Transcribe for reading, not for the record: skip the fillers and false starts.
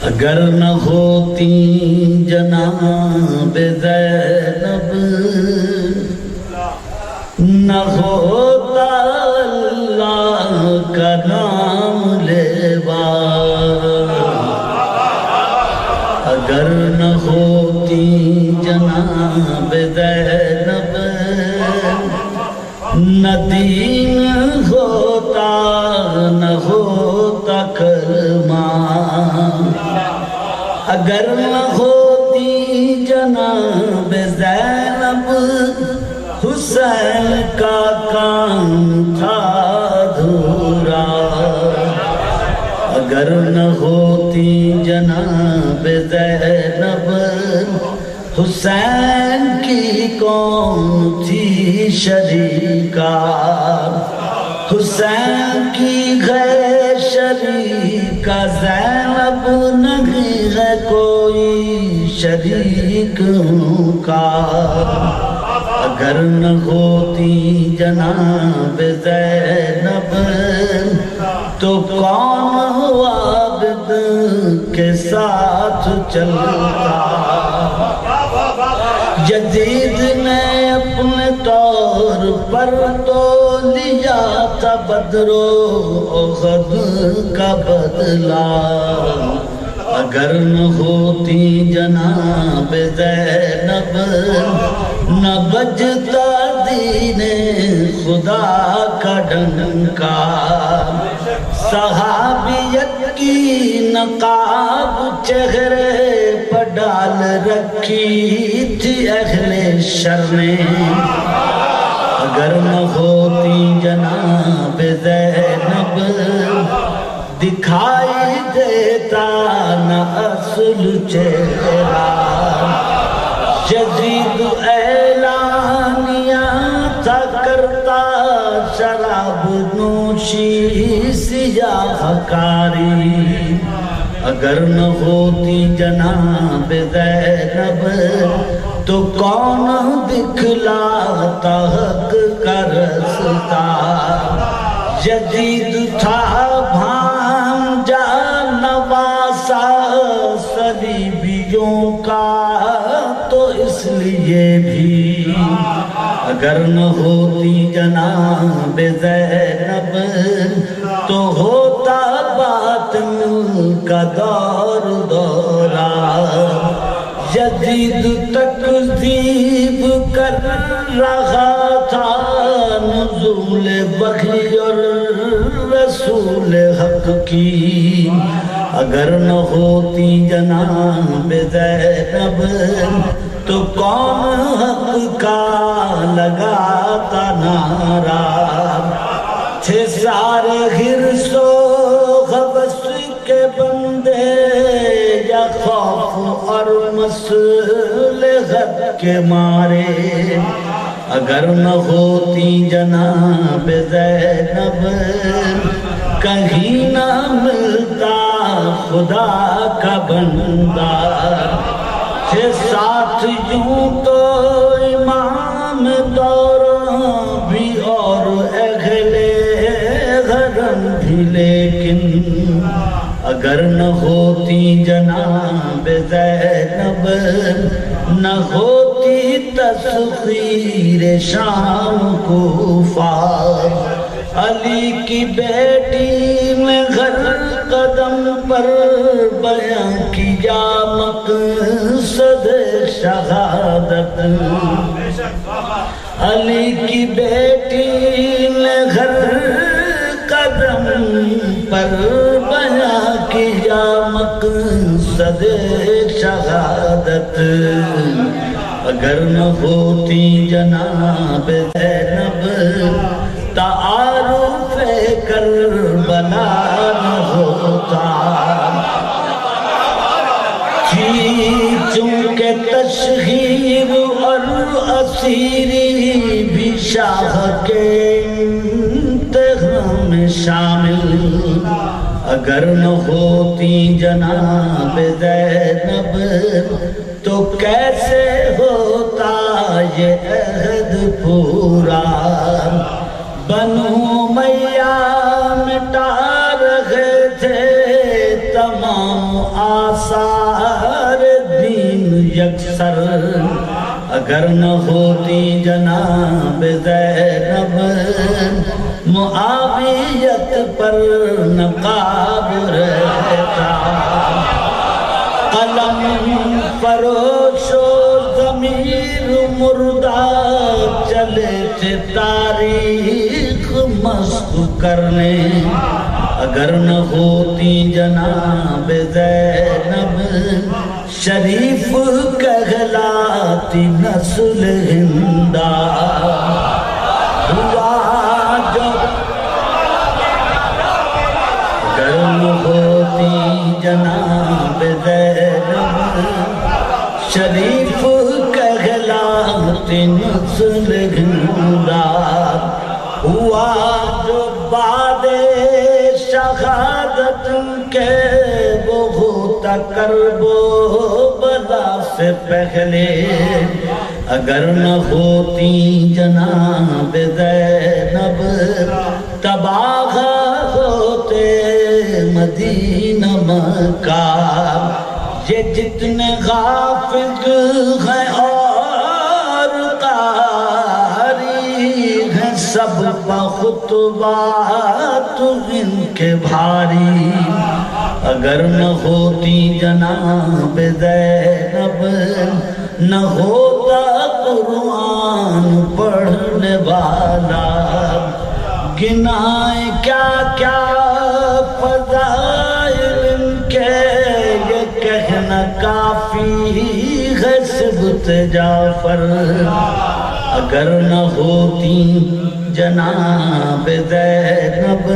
اگر نہ ہوتی جناب زینب نہ ہوتا اللہ کا نام لیوا، اگر نہ ہوتی جناب زینب نہ دین ہوتا نہ ہوتا کلمہ، اگر نہ ہوتی جناب زینب حسین کا کام تھا ادھورا، اگر نہ ہوتی جناب زینب حسین کی کون تھی شریکہ، حسین کی غیر شریکہ زینب نہیں ہے کوئی شریک کا، اگر نہ ہوتی جناب زینب تو کون عابد کے ساتھ چلتا، یزید نے اپنے طور پر تو لیا تھا بدر و احد کا بدلہ، اگر نہ ہوتی جناب زینب نہ بجتا دین خدا کا ڈنکا، صحابیت کی نقاب چہرے پر ڈال رکھی تھی اہل شر نے، اگر نہ ہوتی جناب زینب دکھائی دیتا نہ اصل چہرہ، یزید اعلانیہ تھا کرتا شراب نوشی سیاہ کاری، اگر نہ ہوتی جناب زینب تو کون دکھلاتا حق کا رستہ، یزید تھا بھانجا نواسا صلیبیوں کا تو اس لیے بھی، اگر نہ ہوتی جناب زینب تو ہوتا باطن کا دور دورہ، یزید تکذیب کر رہا تھا نزول وحی اور رسول حق کی، اگر نہ ہوتی جناب زینب تو کون حق کا لگاتا نعرہ، تھے سارے حرص و حوث کے بندے یا خوف اور مصلحت کے مارے، اگر نہ ہوتی جناب زینب کہیں نہ ملتا خدا کا بندہ، تھے ساتھ یوں تو امام دوران بھی اور اہل حرم بھی، لیکن اگر نہ ہوتی جناب زینب نہ ہوتی تسخیر شام کوفہ، علی کی بیٹی نے ہر قدم پر بیان کیا مقصد شہادت، علی کی بیٹی نے ہر قدم پر بیان کیا مقصد شہادت، اگر نہ ہوتی جناب زینب تعارف کربلا نہ ہوتا، تھی چونکہ تشہیر اور اسیری بھی شاہ کے انتخاب میں شامل، اگر نہ ہوتی جناب زینب تو کیسے ہوتا یہ عہد پورا، بنو امیہ مٹا رہے تھے تمام آثار دین یکسر اگر نہ ہوتی جناب زینب معاویت پر نقاب رہتا قلم فروش و ضمیر مردہ چلے تھے تاریخ مسخ کرنے اگر نہ ہوتی جناب زینب شریف کہلاتی نسل ہندہ ہوا جو اگر نہ ہوتی جناب زینب شریف کہلاتی نسل ہندہ ہوا جو بعد شہادت کے وہ ہوتا کرب و بلا سے پہلے اگر نہ ہوتی جناب زینب تباہ ہوتے مدینہ مکہ یہ جتنے غافل ہیں اور قاری ہیں سب بخطبات ان کے بھاری اگر نہ ہوتی جناب زینب نہ ہوتا قرآن پڑھنے والا گنائیں کیا کیا فضائل ان کے یہ کہنا کافی ہے سبت جعفر اگر نہ ہوتی جناب زینب